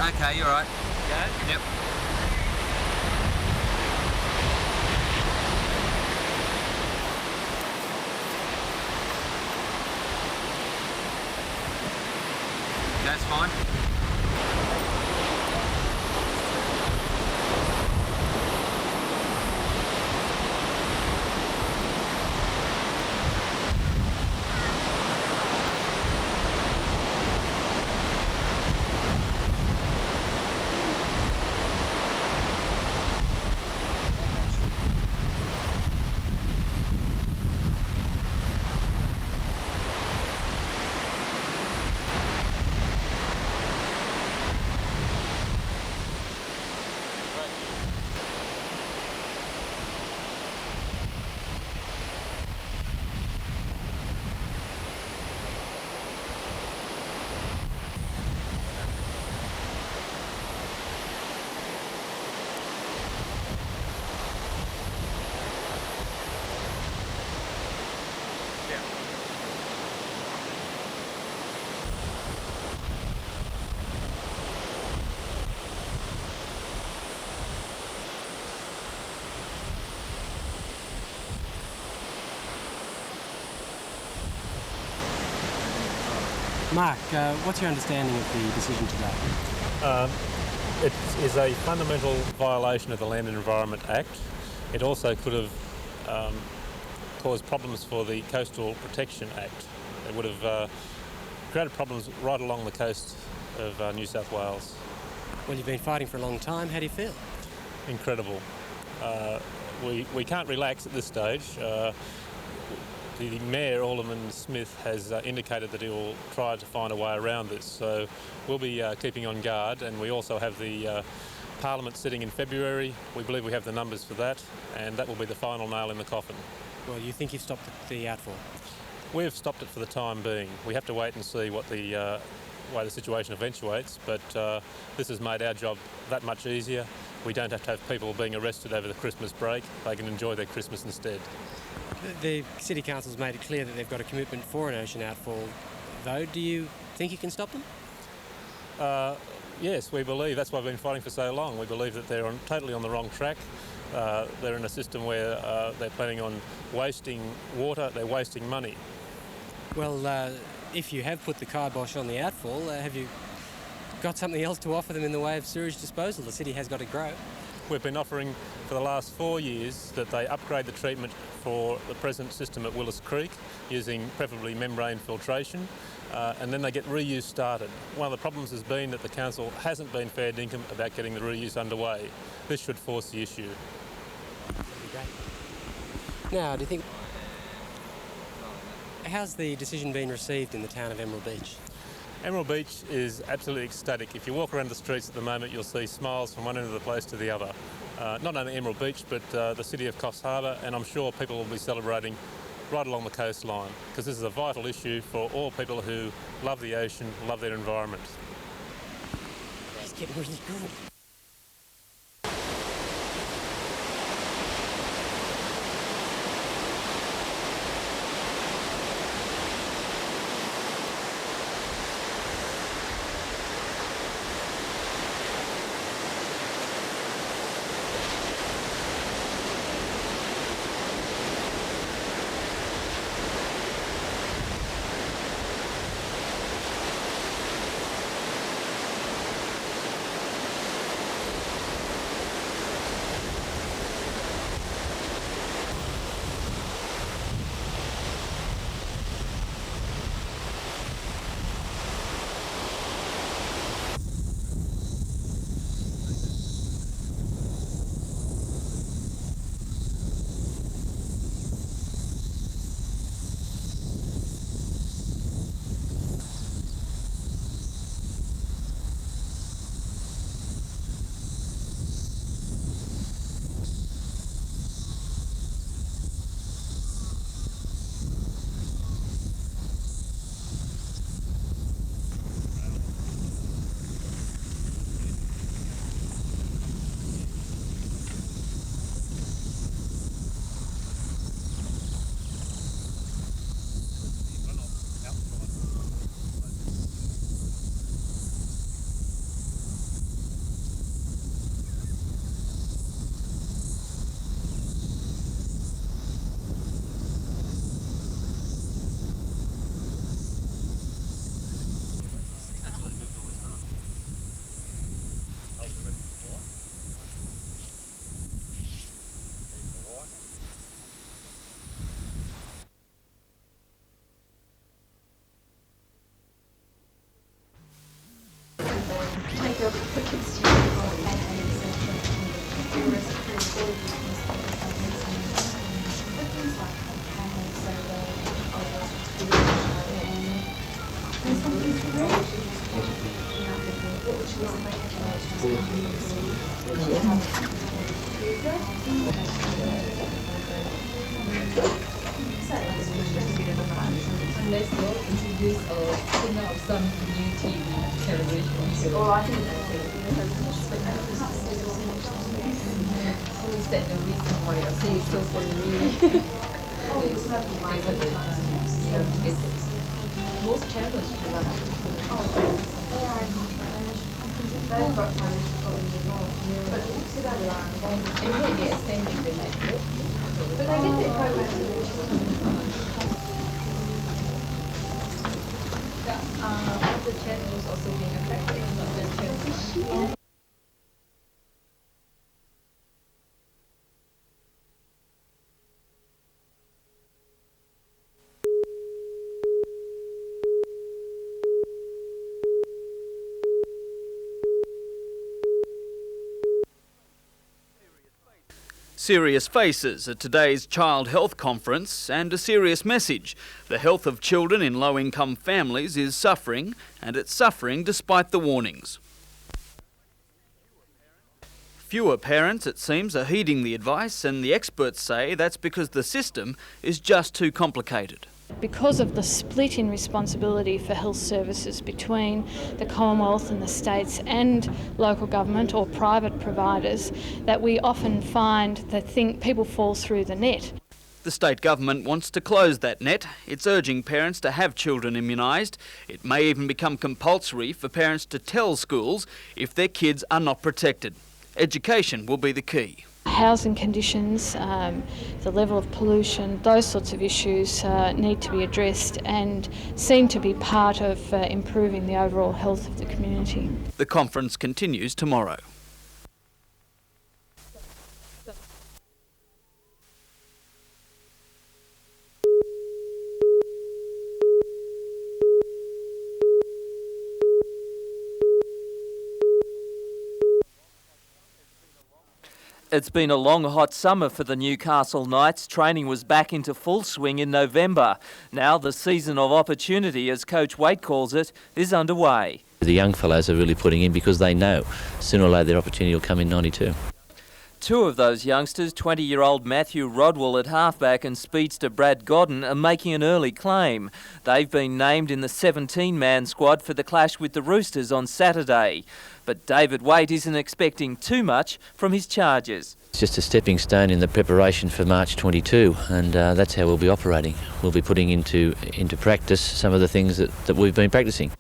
Okay, you're right. Okay? Yep. That's fine. Mark, what's your understanding of the decision today? It is a fundamental violation of the Land and Environment Act. It also could have caused problems for the Coastal Protection Act. It would have created problems right along the coast of New South Wales. Well, you've been fighting for a long time. How do you feel? Incredible. We can't relax at this stage. The Mayor, Alderman Smith, has indicated that he will try to find a way around this. So we'll be keeping on guard, and we also have the Parliament sitting in February. We believe we have the numbers for that, and that will be the final nail in the coffin. Well, you think you've stopped the outfall? We've stopped it for the time being. We have to wait and see what the way the situation eventuates, but this has made our job that much easier. We don't have to have people being arrested over the Christmas break. They can enjoy their Christmas instead. The City Council's made it clear that they've got a commitment for an ocean outfall, though. Do you think you can stop them? Yes, we believe. That's why we've been fighting for so long. We believe that they're totally on the wrong track. They're in a system where they're planning on wasting water, they're wasting money. Well, if you have put the kibosh on the outfall, have you got something else to offer them in the way of sewage disposal? The city has got to grow. We've been offering for the last 4 years that they upgrade the treatment for the present system at Willis Creek using preferably membrane filtration, and then they get reuse started. One of the problems has been that the council hasn't been fair dinkum about getting the reuse underway. This should force the issue. Now, do you think... How's the decision been received in the town of Emerald Beach? Emerald Beach is absolutely ecstatic. If you walk around the streets at the moment, you'll see smiles from one end of the place to the other. Not only Emerald Beach, but the city of Coffs Harbour, and I'm sure people will be celebrating right along the coastline, because this is a vital issue for all people who love the ocean, love their environment. It's getting really good. Unless you introduce some new TV television. Oh, I think is that the reason why I say it's so for me? It's most channels do that. And maybe extending the network. But I get the program. The channels also being affected, not just channels. Serious faces at today's Child Health Conference and a serious message. The health of children in low-income families is suffering, and it's suffering despite the warnings. Fewer parents, it seems, are heeding the advice, and the experts say that's because the system is just too complicated. Because of the split in responsibility for health services between the Commonwealth and the states and local government or private providers, that we often find that people fall through the net. The state government wants to close that net. It's urging parents to have children immunised. It may even become compulsory for parents to tell schools if their kids are not protected. Education will be the key. Housing conditions, the level of pollution, those sorts of issues need to be addressed and seem to be part of improving the overall health of the community. The conference continues tomorrow. It's been a long, hot summer for the Newcastle Knights. Training was back into full swing in November. Now the season of opportunity, as Coach Waite calls it, is underway. The young fellows are really putting in because they know sooner or later their opportunity will come in 92. Two of those youngsters, 20-year-old Matthew Rodwell at halfback and speedster Brad Godden, are making an early claim. They've been named in the 17-man squad for the clash with the Roosters on Saturday. But David Waite isn't expecting too much from his charges. It's just a stepping stone in the preparation for March 22, and that's how we'll be operating. We'll be putting into practice some of the things that we've been practicing.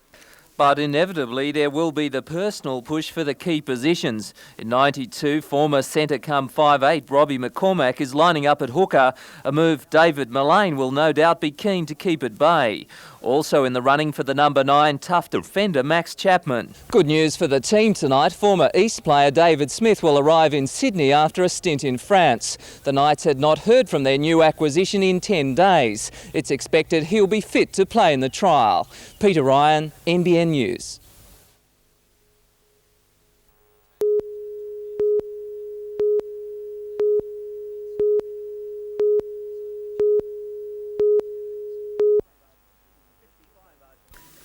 But inevitably there will be the personal push for the key positions. In 92, former centre come 5'8" Robbie McCormack is lining up at hooker, a move David Mullane will no doubt be keen to keep at bay. Also in the running for the number 9, tough defender Max Chapman. Good news for the team tonight. Former East player David Smith will arrive in Sydney after a stint in France. The Knights had not heard from their new acquisition in 10 days. It's expected he'll be fit to play in the trial. Peter Ryan, NBN News.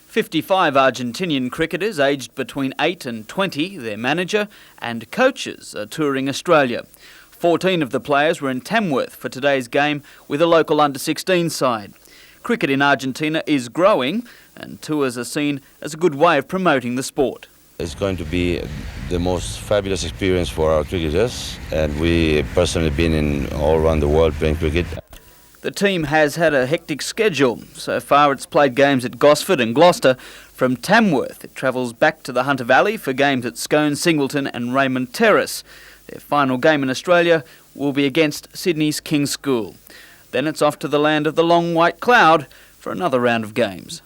"55 Argentinian cricketers aged between 8 and 20, their manager and coaches are touring Australia. 14 of the players were in Tamworth for today's game with a local under-16 side. Cricket in Argentina is growing, and tours are seen as a good way of promoting the sport. It's going to be the most fabulous experience for our cricketers, and we personally been in all around the world playing cricket. The team has had a hectic schedule. So far it's played games at Gosford and Gloucester. From Tamworth it travels back to the Hunter Valley for games at Scone, Singleton and Raymond Terrace. Their final game in Australia will be against Sydney's King's School. Then it's off to the land of the long white cloud for another round of games.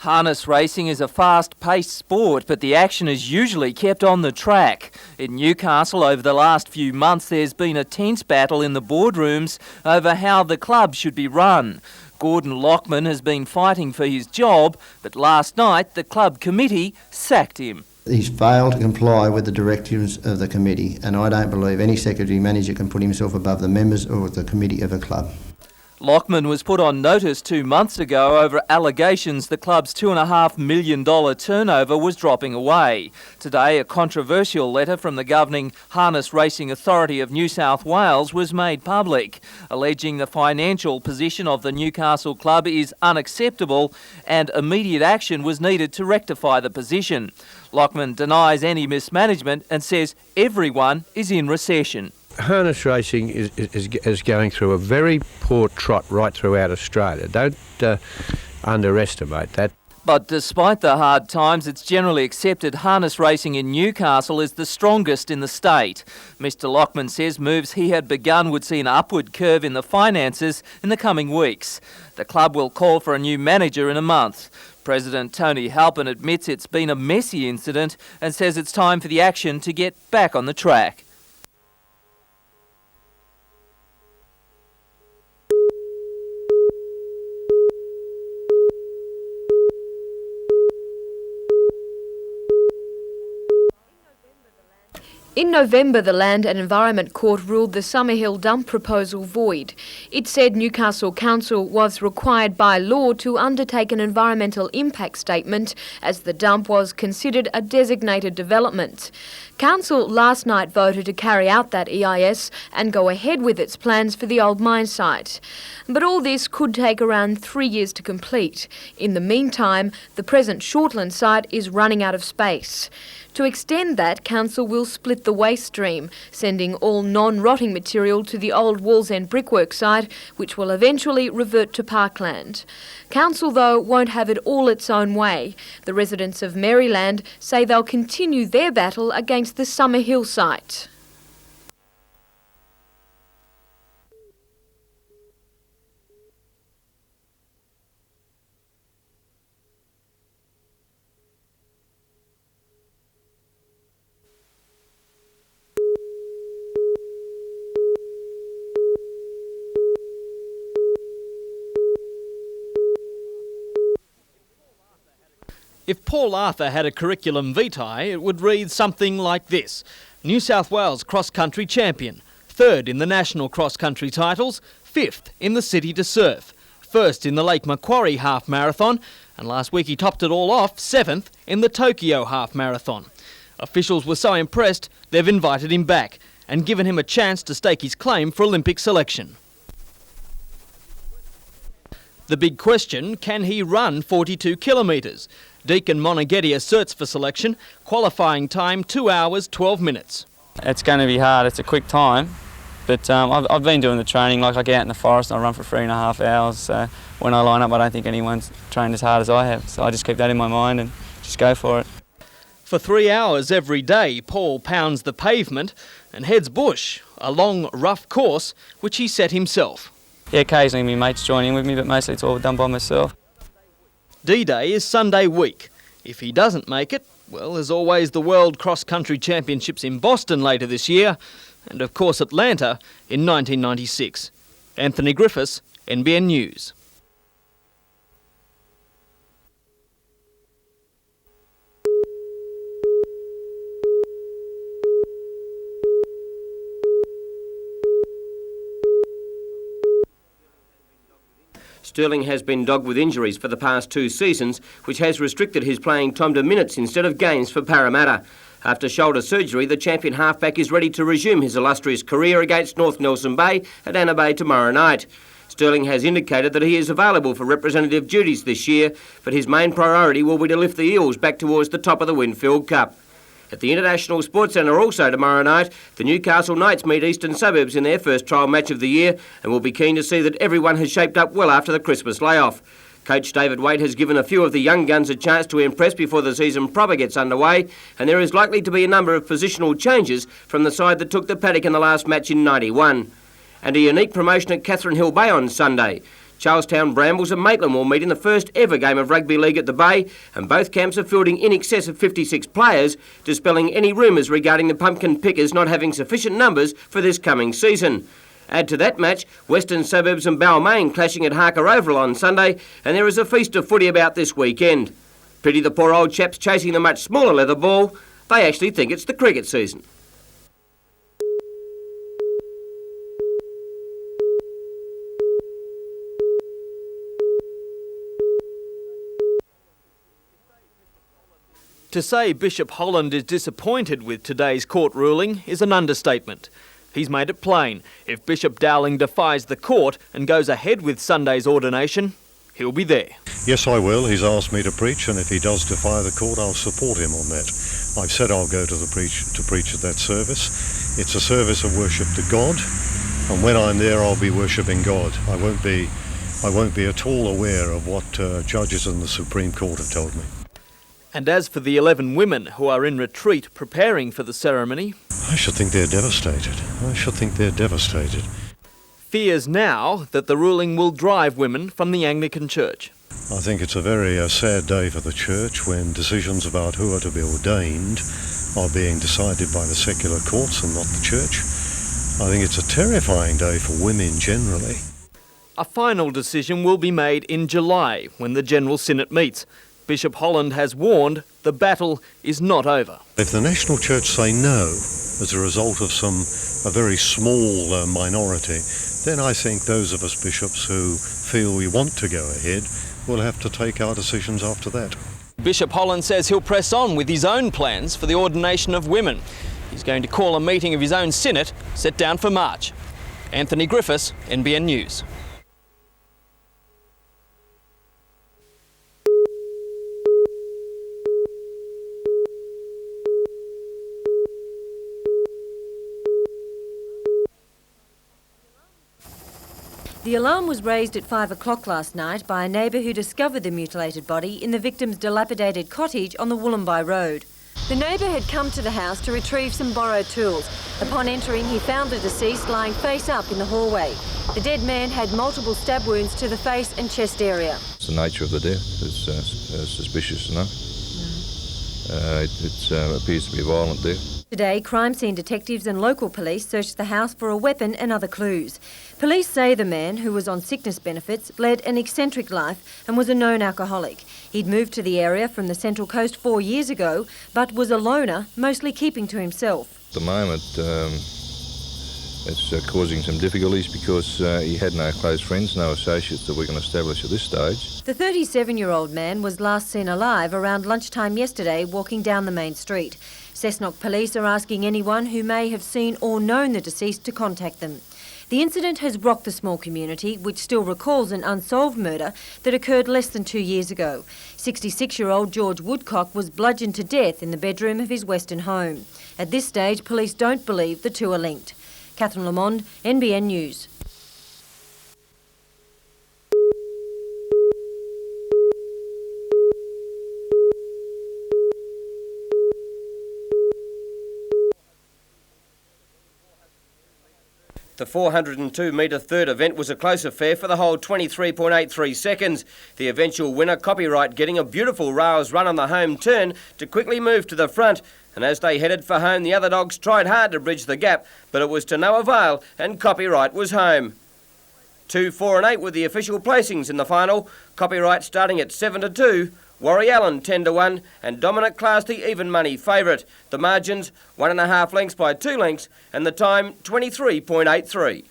Harness racing is a fast-paced sport, but the action is usually kept on the track. In Newcastle, over the last few months, there's been a tense battle in the boardrooms over how the club should be run. Gordon Lockman has been fighting for his job, but last night the club committee sacked him. He's failed to comply with the directives of the committee, and I don't believe any secretary manager can put himself above the members or the committee of a club. Lockman was put on notice 2 months ago over allegations the club's $2.5 million turnover was dropping away. Today, a controversial letter from the governing Harness Racing Authority of New South Wales was made public, alleging the financial position of the Newcastle club is unacceptable and immediate action was needed to rectify the position. Lockman denies any mismanagement and says everyone is in recession. Harness racing is going through a very poor trot right throughout Australia. Don't underestimate that. But despite the hard times, it's generally accepted harness racing in Newcastle is the strongest in the state. Mr. Lockman says moves he had begun would see an upward curve in the finances in the coming weeks. The club will call for a new manager in a month. President Tony Halpin admits it's been a messy incident and says it's time for the action to get back on the track. In November, the Land and Environment Court ruled the Summerhill dump proposal void. It said Newcastle Council was required by law to undertake an environmental impact statement as the dump was considered a designated development. Council last night voted to carry out that EIS and go ahead with its plans for the old mine site. But all this could take around 3 years to complete. In the meantime, the present Shortland site is running out of space. To extend that, Council will split the waste stream, sending all non-rotting material to the old Wallsend brickwork site, which will eventually revert to parkland. Council, though, won't have it all its own way. The residents of Maryland say they'll continue their battle against the Summerhill site. If Paul Arthur had a curriculum vitae, it would read something like this. New South Wales cross-country champion, 3rd in the national cross-country titles, 5th in the city to surf, 1st in the Lake Macquarie half marathon, and last week he topped it all off, 7th in the Tokyo half marathon. Officials were so impressed, they've invited him back and given him a chance to stake his claim for Olympic selection. The big question, can he run 42 kilometres? Deacon Monaghetti asserts for selection, qualifying time 2 hours 12 minutes. It's going to be hard, it's a quick time, but I've been doing the training, like I get out in the forest and I run for 3.5 hours, so when I line up I don't think anyone's trained as hard as I have, so I just keep that in my mind and just go for it. For 3 hours every day, Paul pounds the pavement and heads bush, a long, rough course which he set himself. Yeah, occasionally my mates join in with me, but mostly it's all done by myself. D-Day is Sunday week. If he doesn't make it, well, there's always the World Cross Country Championships in Boston later this year, and of course Atlanta in 1996. Anthony Griffiths, NBN News. Sterling has been dogged with injuries for the past 2 seasons, which has restricted his playing time to minutes instead of games for Parramatta. After shoulder surgery, the champion halfback is ready to resume his illustrious career against North Nelson Bay at Anna Bay tomorrow night. Sterling has indicated that he is available for representative duties this year, but his main priority will be to lift the Eels back towards the top of the Winfield Cup. At the International Sports Centre also tomorrow night, the Newcastle Knights meet Eastern Suburbs in their first trial match of the year and will be keen to see that everyone has shaped up well after the Christmas layoff. Coach David Waite has given a few of the young guns a chance to impress before the season proper gets underway, and there is likely to be a number of positional changes from the side that took the paddock in the last match in '91. And a unique promotion at Catherine Hill Bay on Sunday. Charlestown Brambles and Maitland will meet in the first ever game of rugby league at the Bay, and both camps are fielding in excess of 56 players, dispelling any rumours regarding the Pumpkin Pickers not having sufficient numbers for this coming season. Add to that match Western Suburbs and Balmain clashing at Harker Oval on Sunday, and there is a feast of footy about this weekend. Pity the poor old chaps chasing the much smaller leather ball. They actually think it's the cricket season. To say Bishop Holland is disappointed with today's court ruling is an understatement. He's made it plain, if Bishop Dowling defies the court and goes ahead with Sunday's ordination, he'll be there. Yes, I will. He's asked me to preach, and if he does defy the court, I'll support him on that. I've said I'll go to preach at that service. It's a service of worship to God, and when I'm there, I'll be worshipping God. I won't be at all aware of what judges in the Supreme Court have told me. And as for the 11 women who are in retreat preparing for the ceremony, I should think they're devastated. Fears now that the ruling will drive women from the Anglican Church. I think it's a very sad day for the Church when decisions about who are to be ordained are being decided by the secular courts and not the Church. I think it's a terrifying day for women generally. A final decision will be made in July when the General Synod meets. Bishop Holland has warned the battle is not over. If the National Church say no as a result of a very small minority, then I think those of us bishops who feel we want to go ahead will have to take our decisions after that. Bishop Holland says he'll press on with his own plans for the ordination of women. He's going to call a meeting of his own synod set down for March. Anthony Griffiths, NBN News. The alarm was raised at 5 o'clock last night by a neighbour who discovered the mutilated body in the victim's dilapidated cottage on the Wollombi Road. The neighbour had come to the house to retrieve some borrowed tools. Upon entering, he found the deceased lying face up in the hallway. The dead man had multiple stab wounds to the face and chest area. The nature of the death is suspicious enough. It appears to be a violent death. Today, crime scene detectives and local police searched the house for a weapon and other clues. Police say the man, who was on sickness benefits, led an eccentric life and was a known alcoholic. He'd moved to the area from the Central Coast 4 years ago, but was a loner, mostly keeping to himself. At the moment, it's causing some difficulties because he had no close friends, no associates that we can establish at this stage. The 37-year-old man was last seen alive around lunchtime yesterday walking down the main street. Cessnock police are asking anyone who may have seen or known the deceased to contact them. The incident has rocked the small community, which still recalls an unsolved murder that occurred less than 2 years ago. 66-year-old George Woodcock was bludgeoned to death in the bedroom of his Western home. At this stage, police don't believe the two are linked. Catherine Lamond, NBN News. The 402-metre third event was a close affair for the whole 23.83 seconds. The eventual winner, Copyright, getting a beautiful rails run on the home turn to quickly move to the front. And as they headed for home, the other dogs tried hard to bridge the gap, but it was to no avail, and Copyright was home. 2, 4 and 8 were the official placings in the final. Copyright starting at 7-2, Warrie Allen 10-1, and Dominic Class the even money favourite. The margins 1.5 lengths by 2 lengths, and the time 23.83.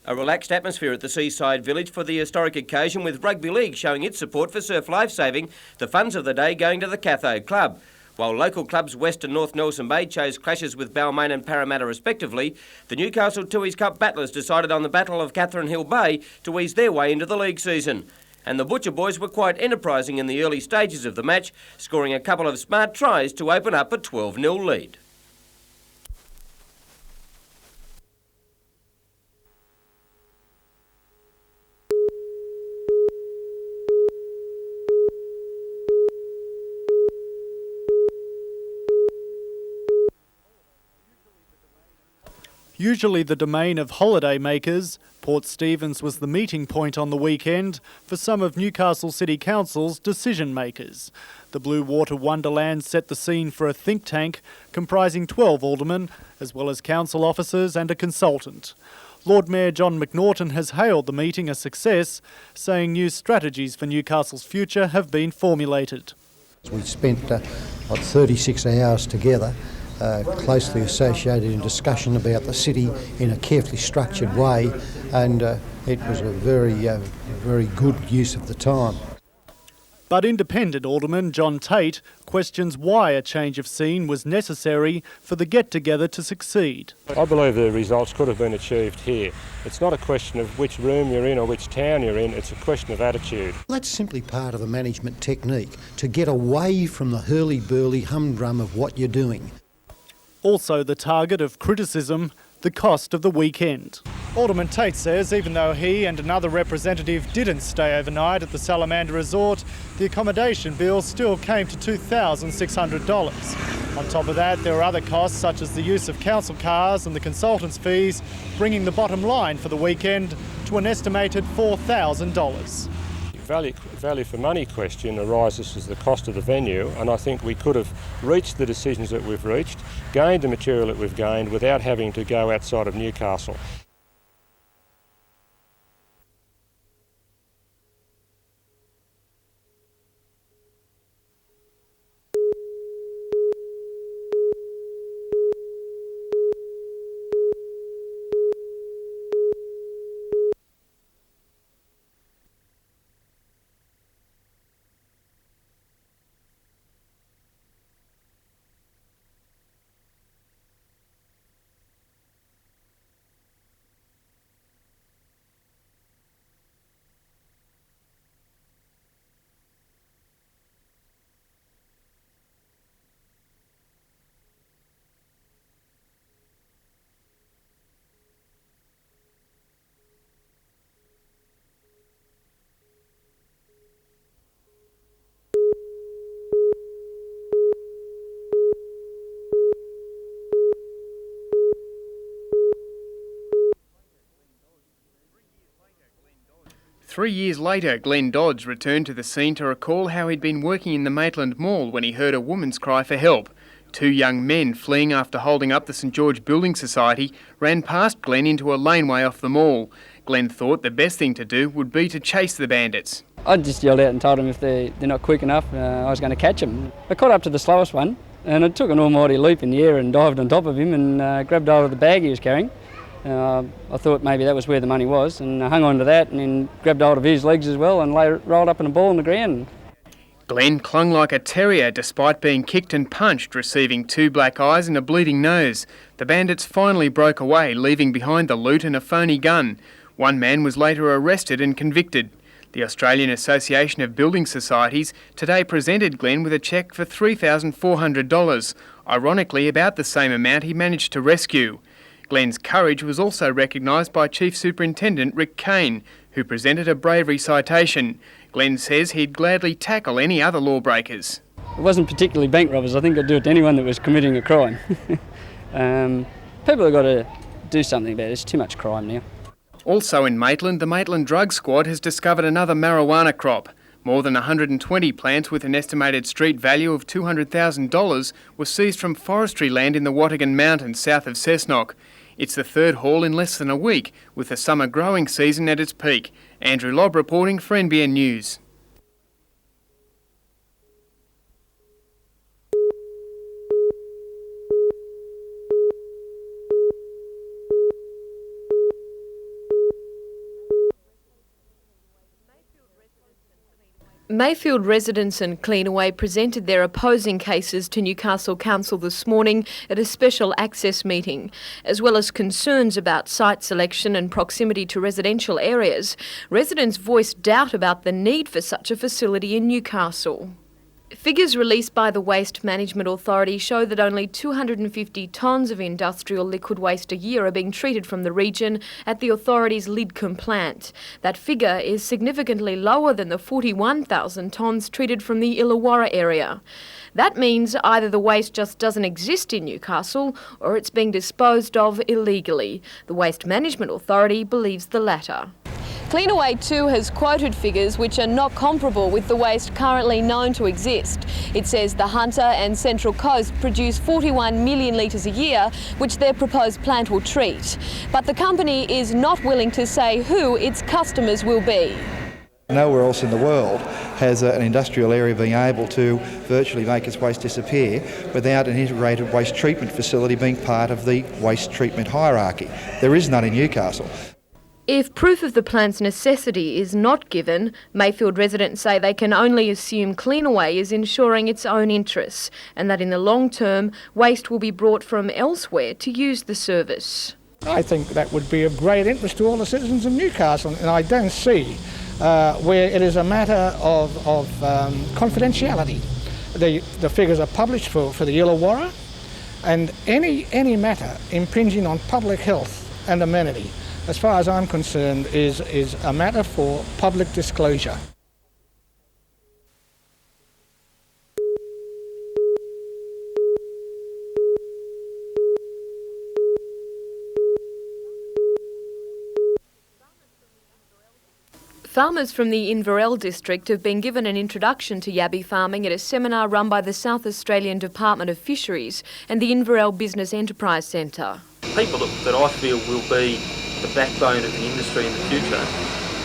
A relaxed atmosphere at the seaside village for the historic occasion, with Rugby League showing its support for surf lifesaving, the funds of the day going to the Cathode Club. While local clubs West and North Nelson Bay chose clashes with Balmain and Parramatta respectively, the Newcastle Tooheys Cup battlers decided on the Battle of Catherine Hill Bay to ease their way into the league season. And the Butcher boys were quite enterprising in the early stages of the match, scoring a couple of smart tries to open up a 12-0 lead. Usually the domain of holiday makers, Port Stephens was the meeting point on the weekend for some of Newcastle City Council's decision makers. The Blue Water Wonderland set the scene for a think tank comprising 12 aldermen, as well as council officers and a consultant. Lord Mayor John McNaughton has hailed the meeting a success, saying new strategies for Newcastle's future have been formulated. We spent 36 hours together, closely associated in discussion about the city in a carefully structured way, and it was a very good use of the time. But independent alderman John Tate questions why a change of scene was necessary for the get-together to succeed. I believe the results could have been achieved here. It's not a question of which room you're in or which town you're in, it's a question of attitude. That's simply part of the management technique, to get away from the hurly-burly humdrum of what you're doing. Also the target of criticism, the cost of the weekend. Alderman Tate says even though he and another representative didn't stay overnight at the Salamander Resort, the accommodation bill still came to $2,600. On top of that, there were other costs such as the use of council cars and the consultants' fees, bringing the bottom line for the weekend to an estimated $4,000. Value for money question arises as the cost of the venue, and I think we could have reached the decisions that we've reached, gained the material that we've gained without having to go outside of Newcastle. Three years later, Glenn Dodds returned to the scene to recall how he'd been working in the Maitland Mall when he heard a woman's cry for help. Two young men fleeing after holding up the St George Building Society ran past Glenn into a laneway off the mall. Glenn thought the best thing to do would be to chase the bandits. I just yelled out and told them if they're not quick enough, I was going to catch them. I caught up to the slowest one and I took an almighty leap in the air and dived on top of him and grabbed hold of the bag he was carrying. I thought maybe that was where the money was, and I hung on to that and then grabbed hold of his legs as well and rolled up in a ball on the ground. Glenn clung like a terrier despite being kicked and punched, receiving 2 black eyes and a bleeding nose. The bandits finally broke away, leaving behind the loot and a phony gun. One man was later arrested and convicted. The Australian Association of Building Societies today presented Glenn with a cheque for $3,400, ironically about the same amount he managed to rescue. Glenn's courage was also recognised by Chief Superintendent Rick Kane, who presented a bravery citation. Glenn says he'd gladly tackle any other lawbreakers. It wasn't particularly bank robbers. I think I'd do it to anyone that was committing a crime. People have got to do something about it. There's too much crime now. Also in Maitland, the Maitland Drug Squad has discovered another marijuana crop. More than 120 plants with an estimated street value of $200,000 were seized from forestry land in the Wattigan Mountains south of Cessnock. It's the third haul in less than a week, with the summer growing season at its peak. Andrew Lobb reporting for NBN News. Mayfield residents and Cleanaway presented their opposing cases to Newcastle Council this morning at a special access meeting. As well as concerns about site selection and proximity to residential areas, residents voiced doubt about the need for such a facility in Newcastle. Figures released by the Waste Management Authority show that only 250 tonnes of industrial liquid waste a year are being treated from the region at the authority's Lidcombe plant. That figure is significantly lower than the 41,000 tonnes treated from the Illawarra area. That means either the waste just doesn't exist in Newcastle or it's being disposed of illegally. The Waste Management Authority believes the latter. Cleanaway too has quoted figures which are not comparable with the waste currently known to exist. It says the Hunter and Central Coast produce 41 million litres a year, which their proposed plant will treat. But the company is not willing to say who its customers will be. Nowhere else in the world has an industrial area being able to virtually make its waste disappear without an integrated waste treatment facility being part of the waste treatment hierarchy. There is none in Newcastle. If proof of the plant's necessity is not given, Mayfield residents say they can only assume Cleanaway is ensuring its own interests and that in the long term, waste will be brought from elsewhere to use the service. I think that would be of great interest to all the citizens of Newcastle, and I don't see where it is a matter of confidentiality. The figures are published for the Illawarra, and any matter impinging on public health and amenity, as far as I'm concerned, is a matter for public disclosure. Farmers from the Inverell district have been given an introduction to yabby farming at a seminar run by the South Australian Department of Fisheries and the Inverell Business Enterprise Centre. People that I feel will be the backbone of the industry in the future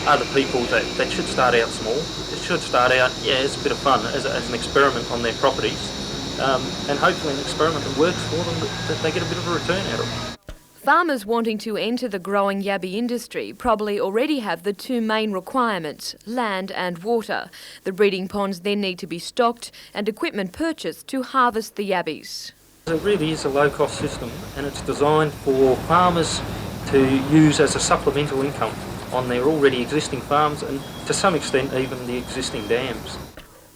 are the people that should start out small. It should start out, as a bit of fun, as an experiment on their properties, and hopefully an experiment that works for them, that they get a bit of a return out of it. Farmers wanting to enter the growing yabby industry probably already have the two main requirements, land and water. The breeding ponds then need to be stocked and equipment purchased to harvest the yabbies. It really is a low-cost system, and it's designed for farmers to use as a supplemental income on their already existing farms and to some extent even the existing dams.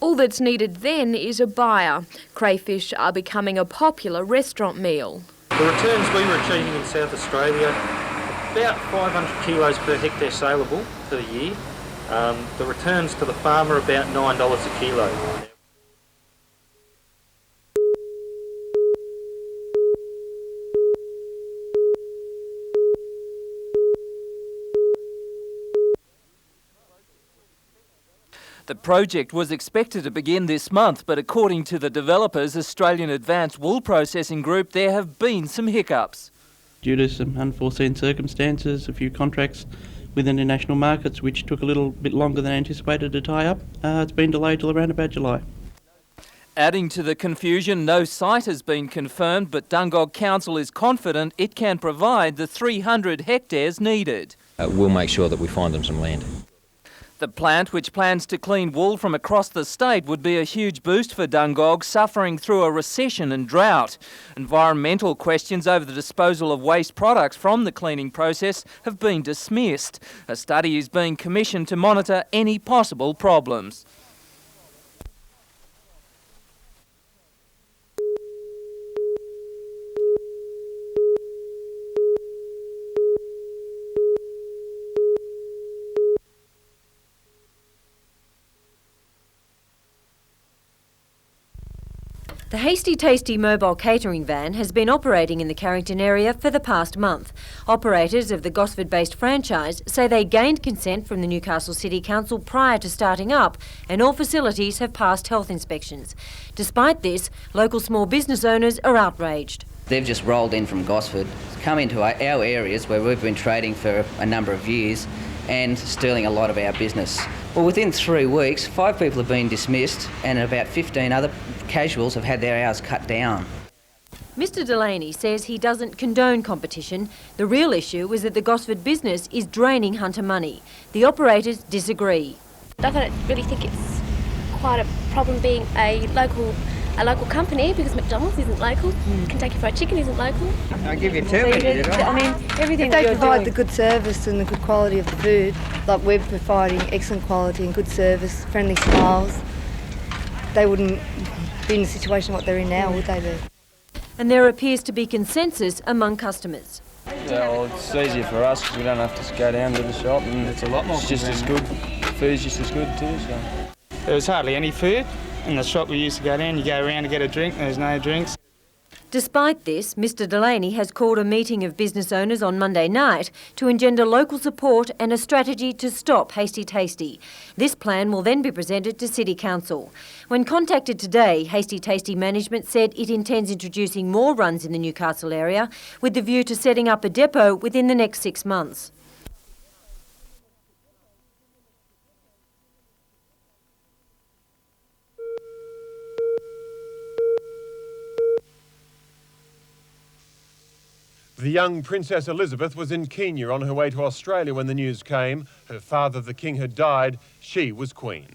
All that's needed then is a buyer. Crayfish are becoming a popular restaurant meal. The returns we were achieving in South Australia, about 500 kilos per hectare saleable per year. The returns to the farmer are about $9 a kilo. The project was expected to begin this month, but according to the developers, Australian Advanced Wool Processing Group, there have been some hiccups. Due to some unforeseen circumstances, a few contracts with international markets which took a little bit longer than anticipated to tie up, it's been delayed till around about July. Adding to the confusion, no site has been confirmed, but Dungog Council is confident it can provide the 300 hectares needed. We'll make sure that we find them some land. The plant, which plans to clean wool from across the state, would be a huge boost for Dungog, suffering through a recession and drought. Environmental questions over the disposal of waste products from the cleaning process have been dismissed. A study is being commissioned to monitor any possible problems. The Hasty Tasty mobile catering van has been operating in the Carrington area for the past month. Operators of the Gosford-based franchise say they gained consent from the Newcastle City Council prior to starting up, and all facilities have passed health inspections. Despite this, local small business owners are outraged. They've just rolled in from Gosford, come into our areas where we've been trading for a number of years and stealing a lot of our business. Well, within 3 weeks, 5 people have been dismissed and about 15 other casuals have had their hours cut down. Mr Delaney says he doesn't condone competition. The real issue is that the Gosford business is draining Hunter money. The operators disagree. I don't really think it's quite a problem being a local company, because McDonald's isn't local, Kentucky Fried Chicken isn't local. I'll give you 2 minutes. I mean, everything they provide the good service and the good quality of the food, like we're providing excellent quality and good service, friendly smiles. they wouldn't be in the situation what they're in now, would they be? And there appears to be consensus among customers. Yeah, well, it's easier for us because we don't have to go down to the shop, and it's a lot more. It's just as good. Food's just as good too. So there was hardly any food in the shop we used to go down. You go around to get a drink, there's no drinks. Despite this, Mr Delaney has called a meeting of business owners on Monday night to engender local support and a strategy to stop Hasty Tasty. This plan will then be presented to City Council. When contacted today, Hasty Tasty management said it intends introducing more runs in the Newcastle area with the view to setting up a depot within the next 6 months. The young Princess Elizabeth was in Kenya on her way to Australia when the news came. Her father, the king, had died. She was queen.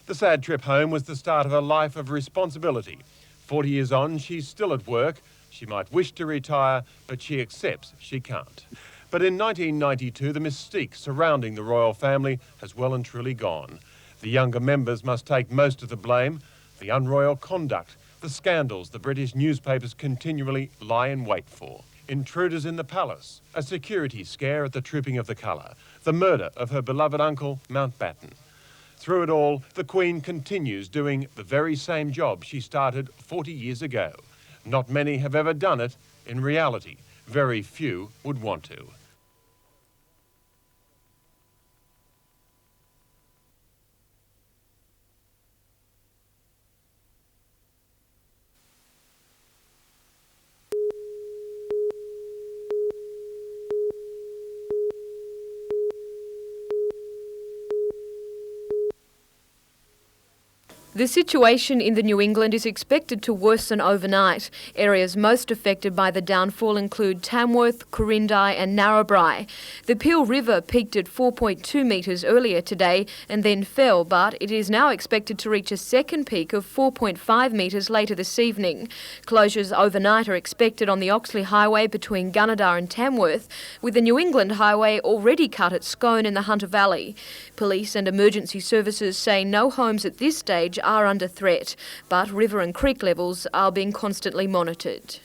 The sad trip home was the start of a life of responsibility. 40 years on, she's still at work. She might wish to retire, but she accepts she can't. But in 1992, the mystique surrounding the royal family has well and truly gone. The younger members must take most of the blame. The unroyal conduct, the scandals the British newspapers continually lie in wait for. Intruders in the palace, a security scare at the Trooping of the Colour, the murder of her beloved uncle, Mountbatten. Through it all, the Queen continues doing the very same job she started 40 years ago. Not many have ever done it. In reality, very few would want to. The situation in the New England is expected to worsen overnight. Areas most affected by the downfall include Tamworth, Corindi and Narrabri. The Peel River peaked at 4.2 metres earlier today and then fell, but it is now expected to reach a second peak of 4.5 metres later this evening. Closures overnight are expected on the Oxley Highway between Gunnedah and Tamworth, with the New England Highway already cut at Scone in the Hunter Valley. Police and emergency services say no homes at this stage are under threat, but river and creek levels are being constantly monitored.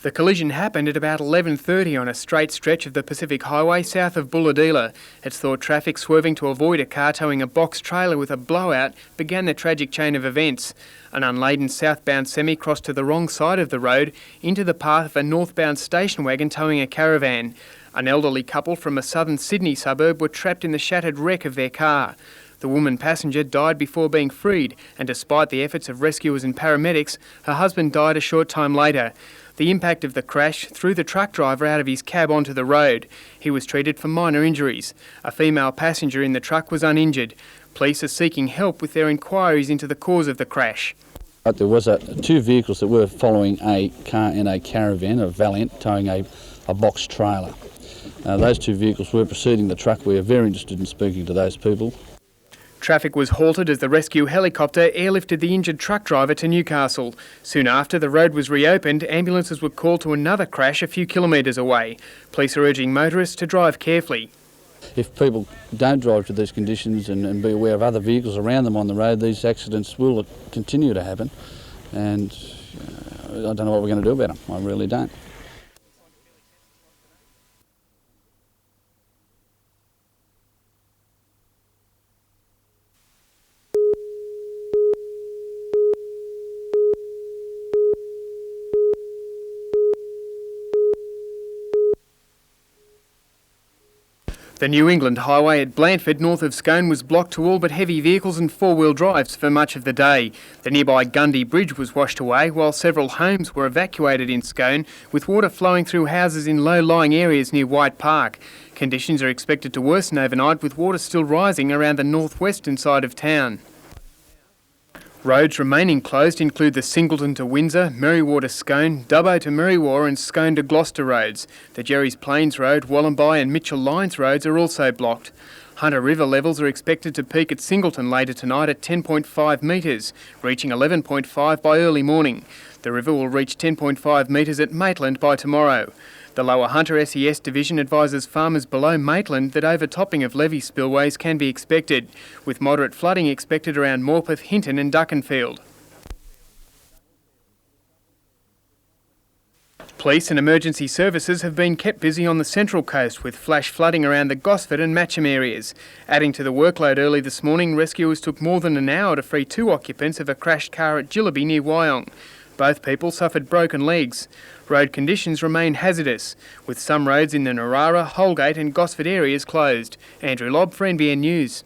The collision happened at about 11:30 on a straight stretch of the Pacific Highway south of Bulahdelah. It's thought traffic swerving to avoid a car towing a box trailer with a blowout began the tragic chain of events. An unladen southbound semi crossed to the wrong side of the road into the path of a northbound station wagon towing a caravan. An elderly couple from a southern Sydney suburb were trapped in the shattered wreck of their car. The woman passenger died before being freed, and despite the efforts of rescuers and paramedics, her husband died a short time later. The impact of the crash threw the truck driver out of his cab onto the road. He was treated for minor injuries. A female passenger in the truck was uninjured. Police are seeking help with their inquiries into the cause of the crash. There was two vehicles that were following a car and a caravan, a Valiant, towing a box trailer. Those two vehicles were preceding the truck. We are very interested in speaking to those people. Traffic was halted as the rescue helicopter airlifted the injured truck driver to Newcastle. Soon after the road was reopened, ambulances were called to another crash a few kilometres away. Police are urging motorists to drive carefully. If people don't drive to these conditions and be aware of other vehicles around them on the road, these accidents will continue to happen, and I don't know what we're going to do about them. I really don't. The New England Highway at Blandford, north of Scone, was blocked to all but heavy vehicles and four-wheel drives for much of the day. The nearby Gundy Bridge was washed away, while several homes were evacuated in Scone, with water flowing through houses in low-lying areas near White Park. Conditions are expected to worsen overnight, with water still rising around the northwestern side of town. Roads remaining closed include the Singleton to Windsor, Merriwa Scone, Dubbo to Merriwa and Scone to Gloucester roads. The Jerry's Plains Road, Wallamby and Mitchell Lines roads are also blocked. Hunter River levels are expected to peak at Singleton later tonight at 10.5 metres, reaching 11.5 by early morning. The river will reach 10.5 metres at Maitland by tomorrow. The Lower Hunter SES Division advises farmers below Maitland that overtopping of levee spillways can be expected, with moderate flooding expected around Morpeth, Hinton and Duckenfield. Police and emergency services have been kept busy on the Central Coast with flash flooding around the Gosford and Matcham areas. Adding to the workload early this morning, rescuers took more than an hour to free 2 occupants of a crashed car at Jillaby near Wyong. Both people suffered broken legs. Road conditions remain hazardous, with some roads in the Narara, Holgate and Gosford areas closed. Andrew Lobb for NBN News.